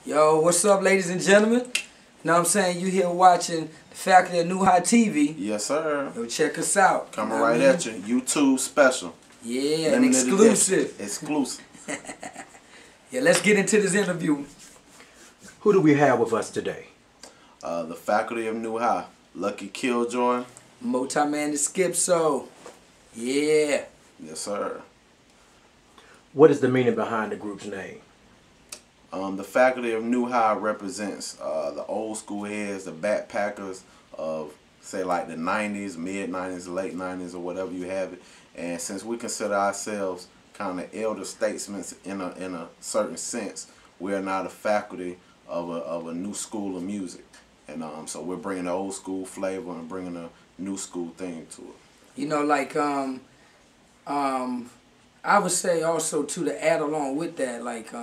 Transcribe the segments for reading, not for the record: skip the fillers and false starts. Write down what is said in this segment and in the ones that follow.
Yo, what's up, ladies and gentlemen? You know what I'm saying? You here watching the Faculty of New High TV. Yes, sir. Yo, check us out. Coming right at you. YouTube special. Yeah, an exclusive. Exclusive. Yeah, let's get into this interview. Who do we have with us today? The Faculty of New High. Lucky Killjoy. Multi-man to skip so. Yeah. Yes, sir. What is the meaning behind the group's name? The Faculty of New High represents the old school heads, the backpackers of, say, like the 90s, mid-90s, late 90s, or whatever you have it. And since we consider ourselves kind of elder statesmen in a certain sense, we're now the faculty of a new school of music. And so we're bringing the old school flavor and bringing a new school thing to it. You know, like, I would say also, too, to add along with that, like,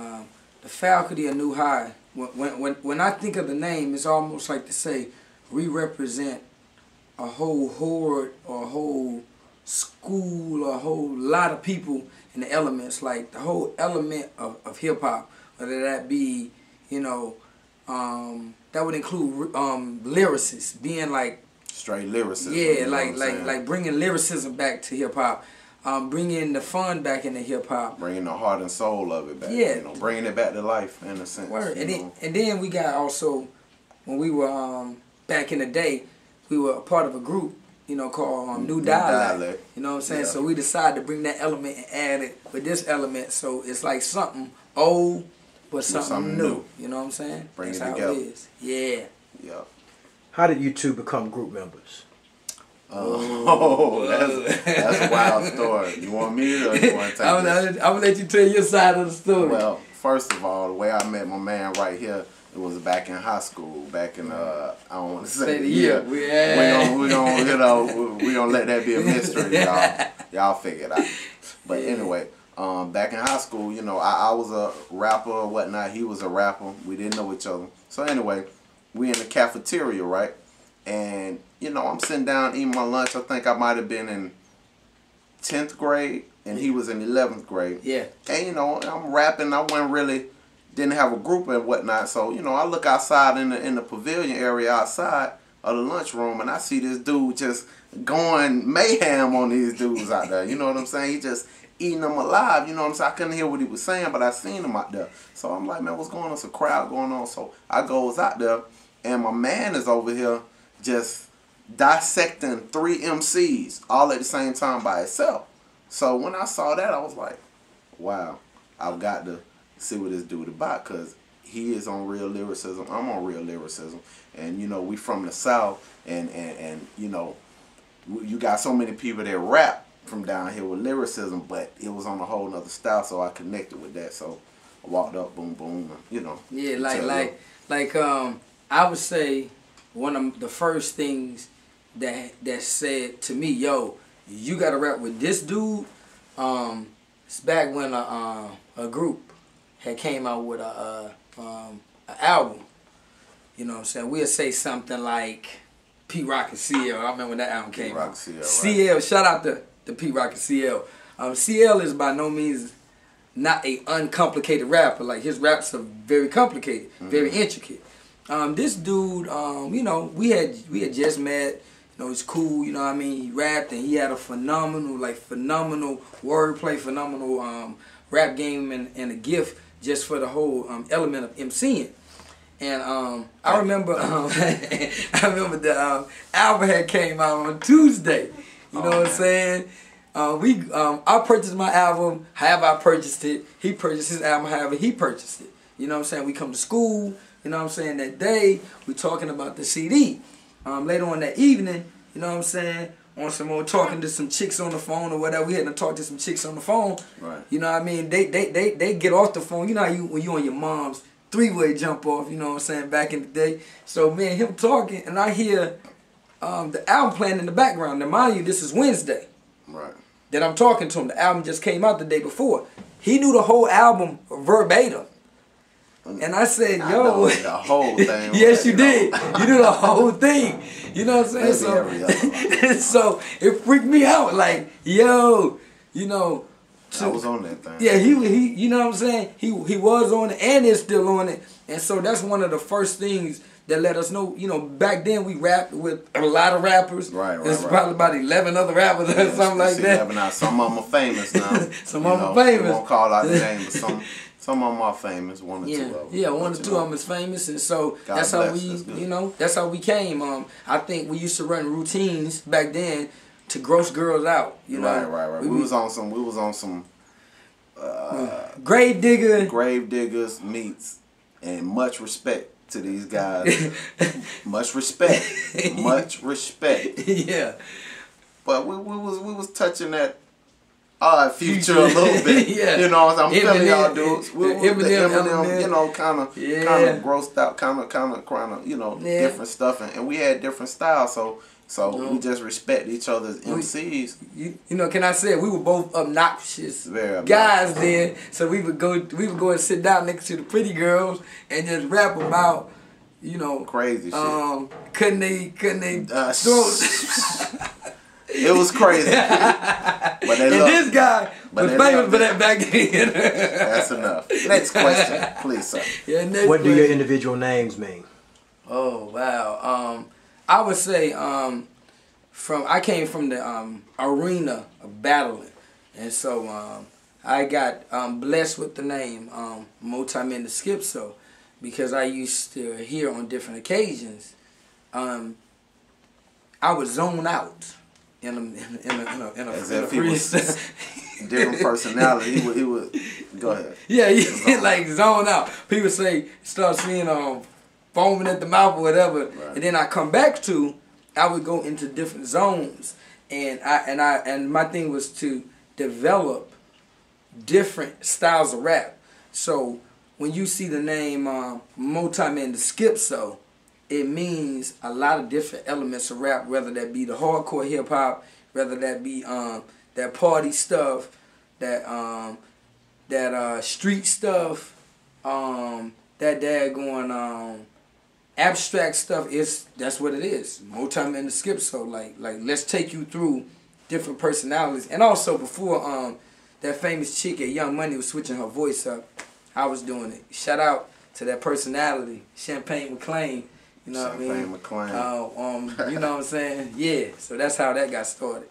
the Faculty of New High, when I think of the name, it's almost like to say we represent a whole horde or a whole school or a whole lot of people in the elements, like the whole element of hip-hop, whether that be, you know, that would include lyricists, being like... Straight lyricism. Yeah, like bringing lyricism back to hip-hop. Bringing the fun back into hip hop, bringing the heart and soul of it back. Yeah, you know, bringing it back to life in a sense. Word. And then we got also, when we were back in the day, we were a part of a group, you know, called New Dialect. You know what I'm saying? Yeah. So we decided to bring that element and add it with this element, so it's like something old but something new. You know what I'm saying? Bring That's it how together. it is. Yeah. Yeah. How did you two become group members? Oh, that's a wild story. You want me or you want to take I'm gonna let you tell your side of the story. Well, first of all, the way I met my man right here, it was back in high school. Back in I don't want to say the year. We gonna let that be a mystery, y'all. Y'all figure it out. But anyway, back in high school, you know, I was a rapper or whatnot. He was a rapper. We didn't know each other. So anyway, we in the cafeteria, right? And, you know, I'm sitting down eating my lunch. I think I might have been in 10th grade, and he was in 11th grade. Yeah. And, you know, I'm rapping. I didn't have a group and whatnot. So, you know, I look outside in the pavilion area outside of the lunchroom, and I see this dude just going mayhem on these dudes out there. You know what I'm saying? He just eating them alive. You know what I'm saying? I couldn't hear what he was saying, but I seen him out there. So I'm like, man, what's going on? It's a crowd going on. So I goes out there, and my man is over here just dissecting 3 MCs all at the same time by itself. So when I saw that, I was like, wow, I've got to see what this dude about, because he is on real lyricism, I'm on real lyricism, and you know, we from the South, and you know, you got so many people that rap from down here with lyricism, but it was on a whole nother style, so I connected with that. So I walked up, boom boom, you know. Yeah, like I would say one of the first things that said to me, yo, you gotta rap with this dude. It's back when a group had came out with an album. You know what I'm saying? We'll say something like P Rock and CL. I remember when that album came out. CL, shout out to P Rock and CL. CL is by no means not a uncomplicated rapper. Like, his raps are very complicated, very intricate. This dude, you know, we had just met. You know, he's cool. You know what I mean? He rapped, and he had a phenomenal wordplay, phenomenal rap game, and a gift just for the whole element of MCing. And I remember, the album had came out on Tuesday. You know what I'm saying? I purchased my album. However I purchased it, he purchased his album. However he purchased it. You know what I'm saying? We come to school. You know what I'm saying? That day, we talking about the CD. Later on that evening, you know what I'm saying? On some more talking to some chicks on the phone or whatever. We had to talk to some chicks on the phone. Right. You know what I mean? They get off the phone. You know how when you on your mom's three-way jump off, you know what I'm saying, back in the day. So me and him talking, and I hear the album playing in the background. Now mind you, this is Wednesday. Right. That I'm talking to him. The album just came out the day before. He knew the whole album verbatim. And I said, yo. I know the whole thing. Yes, you did. You knew the whole thing. You know what I'm saying? So it freaked me out. Like, yo, you know, I was on that thing. Yeah, he you know what I'm saying? He was on it and is still on it. And so that's one of the first things that let us know, you know, back then we rapped with a lot of rappers. Right. There's probably about 11 other rappers or something like that. 11 now. Some of them are famous now. Some of them are famous. We won't call out the name, but some of them are famous. One or two of them. Yeah, one or two of them is famous, and so that's how we, you know, that's how we came. I think we used to run routines back then to gross girls out. You know, right. We was on some grave diggers meets, and much respect to these guys. much respect. Yeah. But we was touching that future a little bit. Yeah. You know, I'm feeling y'all dudes. Eminem, you know, kind of grossed out, kind of, you know, different stuff, and we had different styles, so we just respect each other's MCs. You know, can I say we were both obnoxious guys then, so we would go and sit down next to the pretty girls and just rap about, you know, crazy shit. Couldn't they It was crazy. But they and this guy was famous for that back then. That's enough. Next question, please, sir. Yeah, what do your individual names mean? Oh wow. I would say I came from the arena of battling, and so I got blessed with the name Multi-Man the Skip-So, because I used to hear on different occasions. I would zone out in a freestyle. Different personality. He would go ahead. Yeah, he like zone out. People start seeing foaming at the mouth or whatever, and then I come back to, I would go into different zones, and my thing was to develop different styles of rap. So when you see the name Multi-Man the Skip-So, it means a lot of different elements of rap, whether that be the hardcore hip hop, whether that be that party stuff, that street stuff, that daggone abstract stuff. That's what it is. Multi-Man the Skip-So. Like let's take you through different personalities. And also before that famous chick at Young Money was switching her voice up, I was doing it. Shout out to that personality, Champagne McClain. You know what I mean? Champagne McClain. You know what I'm saying? Yeah. So that's how that got started.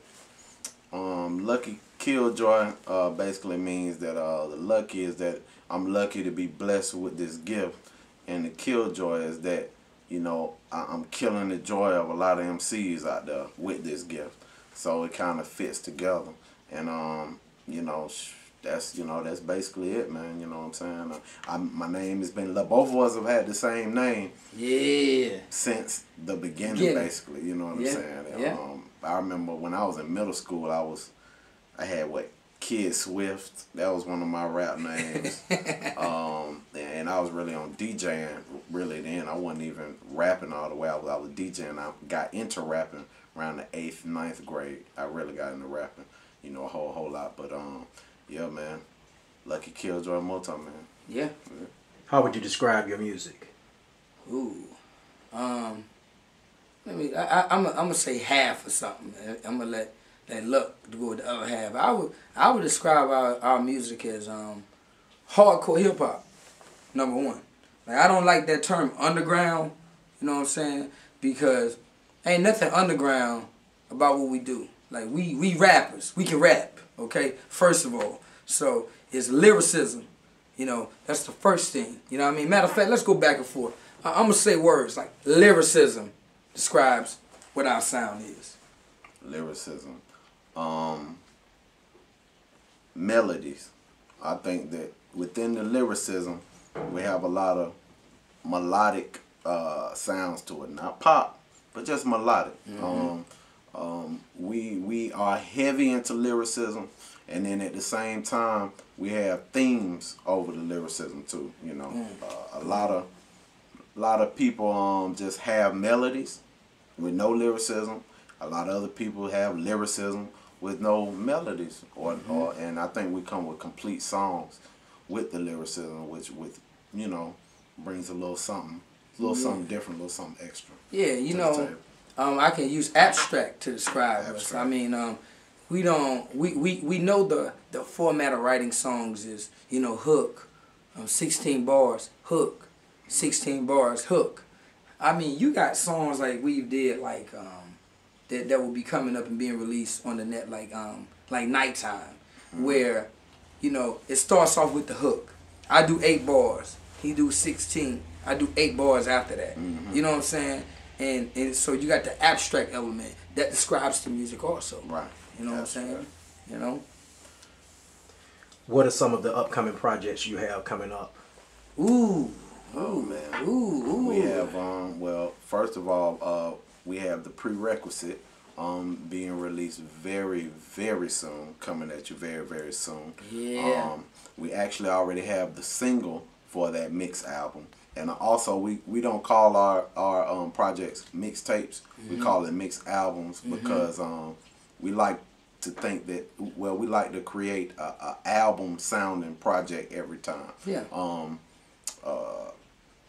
Lucky Killjoy basically means that the lucky is that I'm lucky to be blessed with this gift, and the Killjoy is that, you know, I'm killing the joy of a lot of MCs out there with this gift. So it kind of fits together, and you know, that's basically it, man. You know what I'm saying? My name has been, both of us have had the same name. Yeah. Since the beginning, basically. You know what I'm saying? Yeah. I remember when I was in middle school, I had Kid Swift. That was one of my rap names. And I was really on DJing really then. I wasn't even rapping all the way. I was DJing. I got into rapping around the 8th, 9th grade. I really got into rapping, you know, a whole lot. But yeah, man. Lucky Killjoy Multi-Man. Yeah. How would you describe your music? Ooh. I'm gonna say half or something. I'm gonna let Luck go with the other half. I would describe our music as hardcore hip hop. Number one. Like, I don't like that term underground. You know what I'm saying? Because ain't nothing underground about what we do. Like, we rappers. We can rap. Okay? First of all. So it's lyricism. You know, that's the first thing. You know what I mean? Matter of fact, let's go back and forth. I'm going to say words like lyricism describes what our sound is. Lyricism. Melodies. I think that within the lyricism, we have a lot of melodic sounds to it. Not pop, but just melodic. Mm-hmm. We are heavy into lyricism, and then at the same time, we have themes over the lyricism too. You know, a lot of people just have melodies with no lyricism. A lot of other people have lyricism with no melodies, and I think we come with complete songs with the lyricism, which you know, brings a little something different, a little something extra. Yeah, you know, I can use abstract to describe us. I mean, we don't we know the format of writing songs is, you know, hook, 16 bars, hook, 16 bars, hook. I mean, you got songs like we did like that will be coming up and being released on the net like Nighttime, where, you know, it starts off with the hook. I do 8 bars, he do 16. I do 8 bars after that. You know what I'm saying? And so you got the abstract element that describes the music also. Right. You know what I'm saying? Right. You know? What are some of the upcoming projects you have coming up? Ooh. Oh man. Ooh. We have well, first of all, we have the Prerequisite being released very, very soon, coming at you very, very soon. Yeah. We actually already have the single for that mix album. And also, we don't call our projects mixtapes. We call it mix albums because we like to think that, well, we like to create a album sounding project every time. Yeah.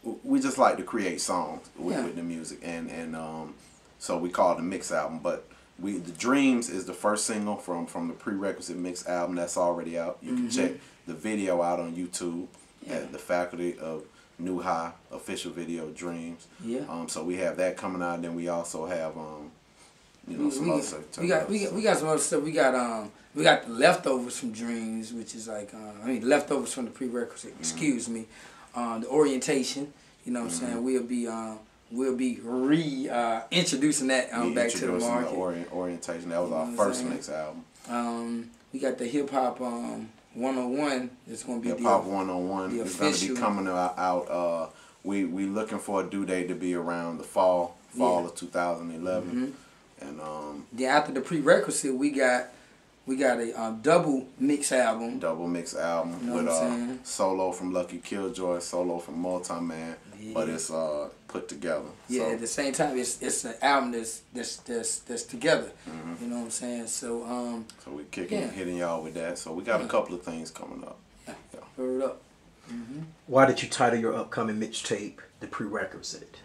We just like to create songs with the music, and so we call it a mix album. But the Dreams is the first single from the Prerequisite mix album that's already out. You can check the video out on YouTube at the Faculty of New High official video Dreams. Yeah. So we have that coming out. Then we also have you know, some other stuff. We got some other stuff. We got the Leftovers from Dreams, which is like Leftovers from the Prerequisite. Excuse me. The Orientation. You know what I'm saying? We'll be introducing that back to the market. The Orientation. That was our first mix album. We got the Hip Hop 101. It's going to be Hip Hop 101 is going to be coming out. We looking for a due date to be around the fall of 2011. And then after the Prerequisite, we got a double mix album. You know with solo from Lucky Killjoy, solo from Multi-Man, but it's put together. Yeah, so. at the same time, it's an album that's together. You know what I'm saying? So so we hitting y'all with that. So we got a couple of things coming up. Yeah. Heard up. Why did you title your upcoming mixtape The Prerequisite?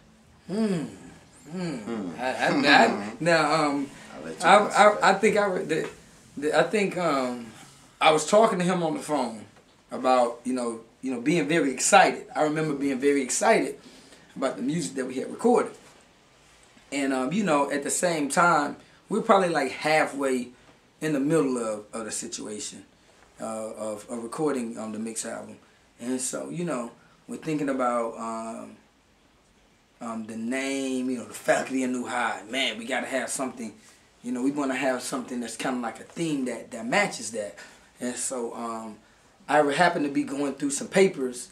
I was talking to him on the phone about you know being very excited. I remember being very excited about the music that we had recorded, and you know, at the same time we're probably like halfway in the middle of the situation of recording the mix album, and so you know we're thinking about the name, you know, the Faculty of New High. Man, we got to have something, you know, we want to have something that's kind of like a theme that matches that. And so I happened to be going through some papers,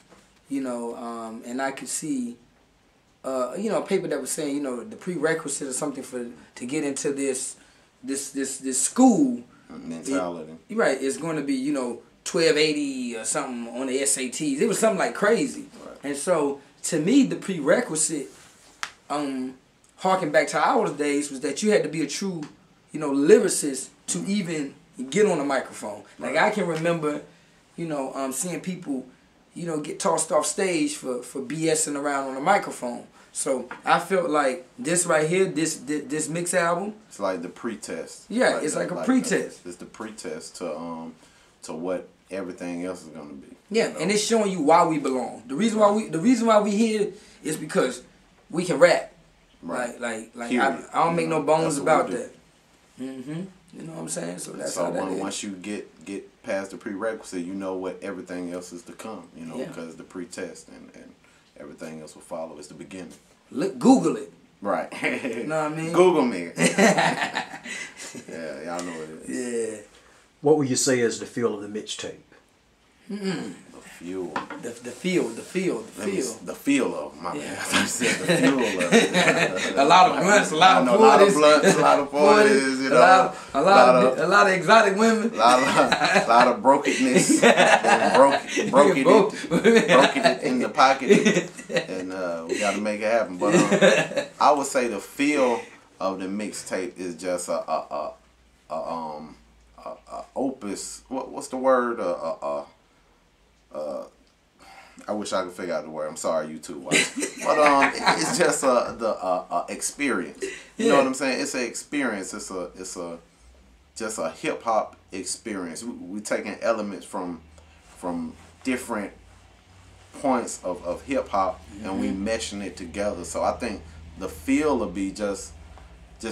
you know, and I could see, you know, a paper that was saying, you know, the prerequisite or something to get into this school mentality. Right, it's going to be, you know, 1280 or something on the SATs. It was something like crazy. Right. And so to me, the prerequisite, harking back to our days, was that you had to be a true, you know, lyricist to even get on a microphone. Like, right. I can remember, you know, seeing people, you know, get tossed off stage for BSing around on a microphone. So I felt like this right here, this mix album. It's like the pretest. Yeah, it's like a pretest. It's the pretest to what everything else is gonna be. Yeah, you know? And it's showing you why we belong. The reason why we here is because we can rap. Right. Like I don't make no bones about that. You know what I'm saying? So that's how that is. Once you get past the prerequisite, you know what everything else is to come. You know, because the pretest and everything else will follow. It's the beginning. Google it. Right. You know what I mean? Google me. Yeah, y'all know what it is. Yeah. What would you say is the feel of the mixtape? The fuel. The feel. The feel of my man. I said the fuel of it. A lot of blunts, a lot of blunts, a lot of 40s, you know. A lot of exotic women. A lot of brokenness. broken it in the pocket. And we got to make it happen. But I would say the feel of the mixtape is just a opus. What's the word? I wish I could figure out the word. I'm sorry, YouTube. But it's just the experience. You know what I'm saying? It's an experience. It's just a hip hop experience. We taking elements from different points of hip hop, and we meshing it together. So I think the feel will be just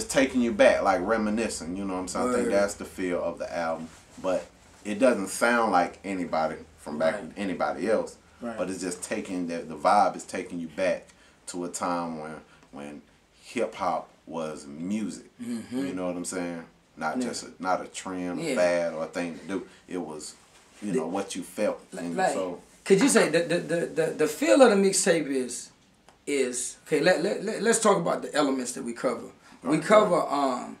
taking you back, like reminiscing. You know what I'm saying? I think that's the feel of the album, but it doesn't sound like anybody from back anybody else. Right. But it's just taking the vibe is taking you back to a time when hip hop was music. You know what I'm saying? Not just not a trend, a fad, or a thing to do. It was, you know, what you felt in your soul. Could you say the feel of the mixtape is okay? Let's talk about the elements that we cover. We cover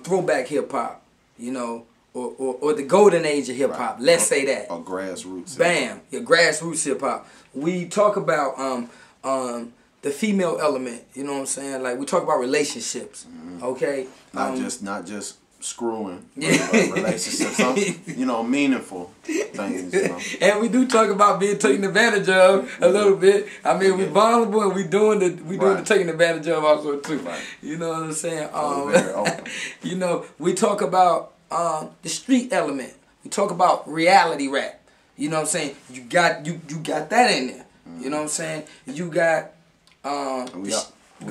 throwback hip hop, you know, or the golden age of hip hop. Let's say that. Or grassroots. Bam, your grassroots hip hop. We talk about the female element. You know what I'm saying? Like we talk about relationships. Okay. Not just screwing. Relationships. You know, meaningful things. You know. And we do talk about being taken advantage of a little bit. I mean, we vulnerable and we doing the taking advantage of also too. Right. You know what I'm saying? Very open. You know, we talk about the street element. We talk about reality rap. You know what I'm saying? You got that in there. You know what I'm saying? You got we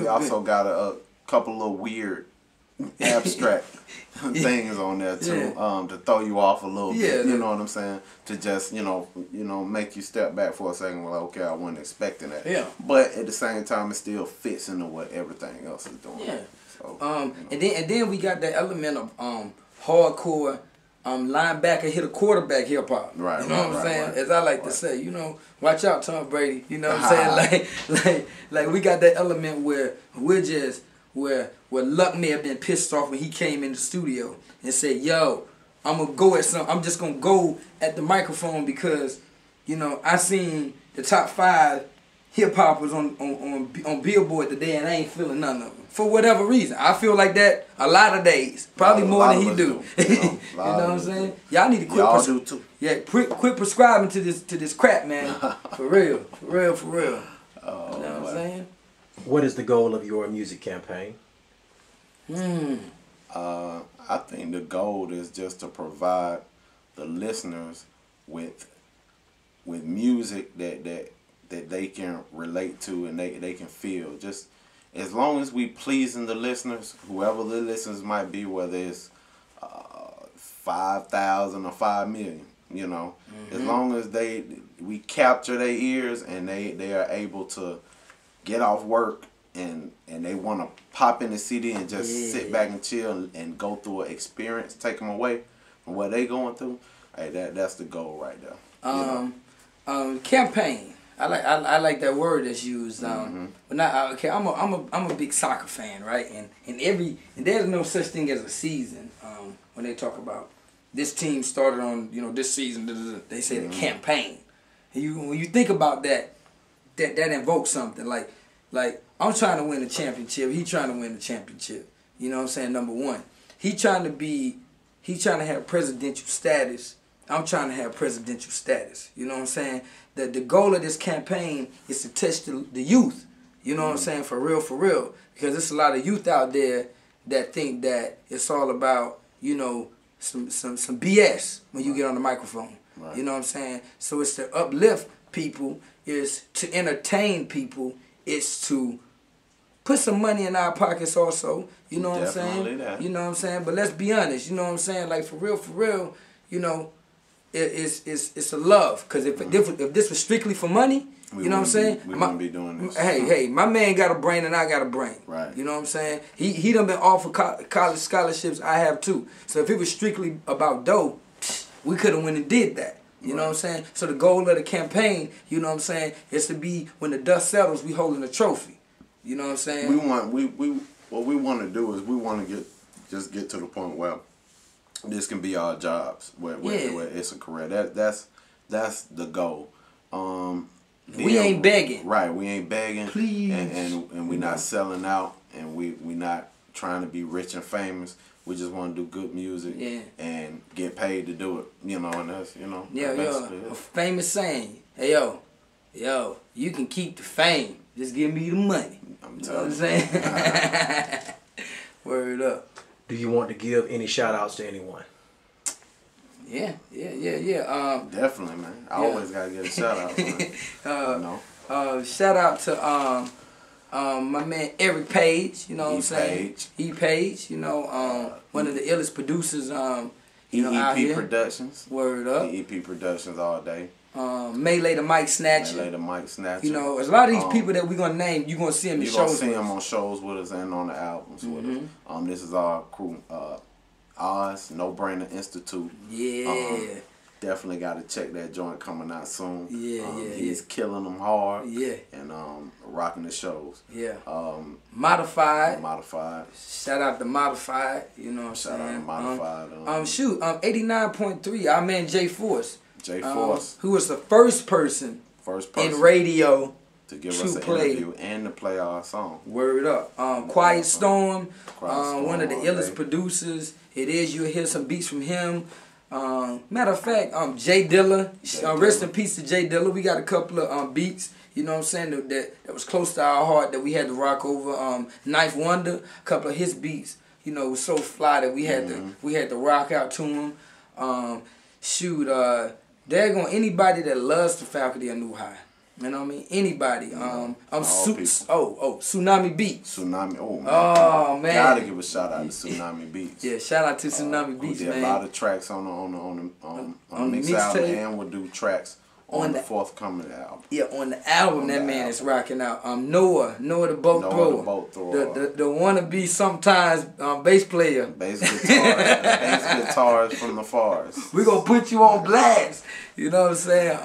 also got a couple of weird abstract things on there too, to throw you off a little bit. You know what I'm saying? To just you know make you step back for a second. Well, okay, I wasn't expecting that. Yeah. But at the same time, it still fits into what everything else is doing. Yeah. So, and then we got the element of hardcore. Linebacker hit a quarterback hip hop. Right. You know what I'm saying? As I like to say, you know, watch out, Tom Brady. You know what I'm saying? Like we got that element where where Luck may have been pissed off when he came in the studio and said, "Yo, I'm just gonna go at the microphone because, you know, I seen the top 5 hip hoppers on Billboard today and I ain't feeling none of them. For whatever reason. I feel like that a lot of days. Probably more than he do. You know what I'm saying? Y'all need to quit. Y'all do too. Yeah, quit prescribing to this crap, man. For real. For real. You know what I'm saying? What is the goal of your music campaign? I think the goal is just to provide the listeners with music that they can relate to and they can feel. Just as long as we pleasing the listeners, whoever the listeners might be, whether it's 5,000 or 5 million, you know, as long as we capture their ears and they are able to get off work and they want to pop in the CD and just sit back and chill and go through an experience, take them away from what they going through. Hey, that's the goal right there. Campaign. I like that word that's used. But not okay. I'm a big soccer fan, right? And there's no such thing as a season. When they talk about this team started on this season, they say the campaign. And when you think about that invokes something like I'm trying to win the championship. He trying to win the championship. You know what I'm saying? Number one, he trying to have presidential status. I'm trying to have presidential status. You know what I'm saying? The goal of this campaign is to touch the youth. You know what I'm saying? For real. Because there's a lot of youth out there that think that it's all about, some BS when you get on the microphone. Right. You know what I'm saying? So it's to uplift people, it's to entertain people, it's to put some money in our pockets also. You know what I'm saying? That. You know what I'm saying? But let's be honest, you know what I'm saying? Like for real, it's a love. Because if this was strictly for money, you know what I'm saying? We wouldn't be doing this. Hey, my man got a brain and I got a brain. Right. You know what I'm saying? He done been offered college scholarships. I have too. So if it was strictly about dough, we could have went and did that. You know what I'm saying? So the goal of the campaign, you know what I'm saying, is to be when the dust settles, we holding a trophy. You know what I'm saying? What we want to do is we want to get to the point where this can be our jobs, where it's a career. That's the goal. We ain't begging. Right, we ain't begging. Please. And we not selling out, and we not trying to be rich and famous. We just want to do good music and get paid to do it. And that's, a famous saying. Hey, yo, you can keep the fame. Just give me the money. I'm you know what I'm saying? Word up. Do you want to give any shout outs to anyone? Yeah. Definitely, man. I always gotta give a shout out. Shout out to my man Eric Page. You know what I'm saying? Page. You know, one of the illest producers. You know, out EEP here. Productions. Word up. EEP Productions all day. Melee the Mic Snatcher. Melee the Mic Snatcher. You know, there's a lot of these people that we're gonna name. You're gonna see them in shows. You're gonna see them on shows with us and on the albums with us. This is our crew. Oz, No Brainer Institute. Yeah. Definitely got to check that joint coming out soon. He's killing them hard. Yeah. And rocking the shows. Yeah. Modified. Shout out to Modified. You know what I'm saying? Shout out to Modified. 89.3. Our man J Force. Who was the first person in radio to give us an interview and to play our song. Word up. Quiet Storm. One of the illest producers. It is. You'll hear some beats from him. Matter of fact, Jay Dilla. Rest in peace to Jay Dilla. We got a couple of beats, you know what I'm saying, that was close to our heart that we had to rock over. Knife Wonder, a couple of his beats, you know, was so fly that we had to rock out to him. Daggone anybody that loves the faculty of New High. You know what I mean? Anybody. Tsunami Beats. Tsunami. Oh man. Oh man. Gotta give a shout out to Tsunami Beats. Yeah, shout out to Tsunami Beats, man. Did a lot of tracks on the mix album, and we'll do tracks on the forthcoming album. Yeah, on the album, that man is rocking out. Noah the boat thrower. The wannabe sometimes bass player. Bass guitars from the Fars. We gonna put you on blast. You know what I'm saying?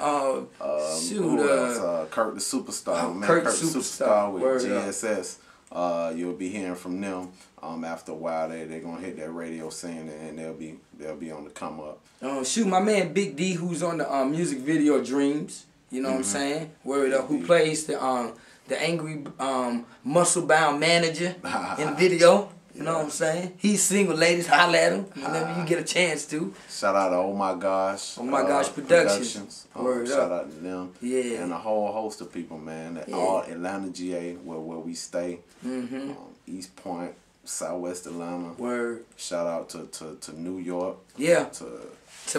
Kurt the Superstar. Man, Kurt the Superstar with Word GSS. You'll be hearing from them. After a while, they're gonna hit that radio scene and they'll be on the come up. My man Big D, who's on the music video Dreams. You know what I'm saying? Word up. Who plays the angry muscle bound manager in the video. You know what I'm saying? He's single, ladies. Holla at him whenever you get a chance to. Shout out to Oh My Gosh. Oh My Gosh Productions. Shout out to them. Yeah. And a whole host of people, man. All Atlanta, GA, where we stay. East Point, Southwest Atlanta. Word. Shout out to New York. Yeah. To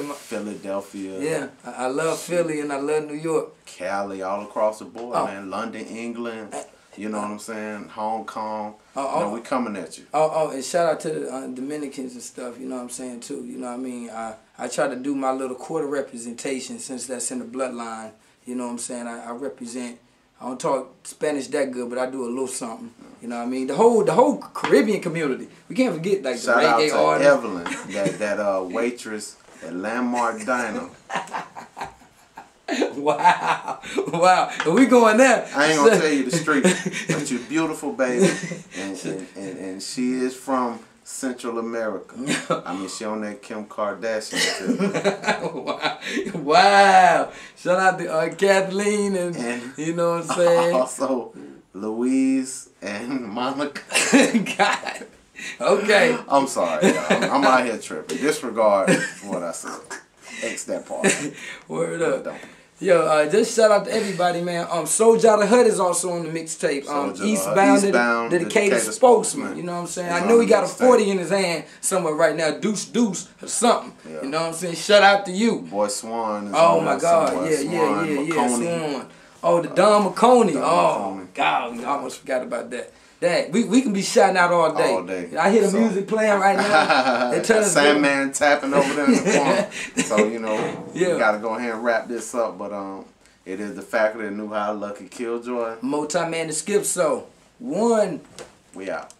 Philadelphia. Yeah. I love Philly and I love New York. Cali, all across the board, man. London, England. You know what I'm saying? Hong Kong. We coming at you. And shout out to the Dominicans and stuff, you know what I'm saying, too. You know what I mean? I try to do my little quarter representation since that's in the bloodline. You know what I'm saying? I represent, I don't talk Spanish that good, but I do a little something. You know what I mean? The whole Caribbean community. We can't forget, like, the reggae artists. Shout out to Evelyn, that waitress at Landmark Diner. Wow. We going there. I ain't gonna tell you the street, but you're beautiful, baby. And she is from Central America. I mean, she on that Kim Kardashian too. Wow. Shout out to Kathleen and you know what I'm saying? Also, Louise and Monica. God. Okay. I'm sorry, y'all. I'm out here tripping. Disregard what I said. X that part. Word up. Yo, just shout out to everybody, man. Soulja the Hut is also on the mixtape. Eastbound, dedicated spokesman. You know what I'm saying? I know he got a 40 in his hand somewhere right now. Deuce or something. Yeah. You know what I'm saying? Shout out to you. Boy Swan is oh my God. Yeah. Swan. Oh, the Don McConey. God, I almost forgot about that. We can be shouting out all day. All day. I hear the music playing right now. Sandman tapping over there in the corner. So, you know, we got to go ahead and wrap this up. But it is the faculty of New High, Lucky Killjoy. Multi-man to skip so. One. We out.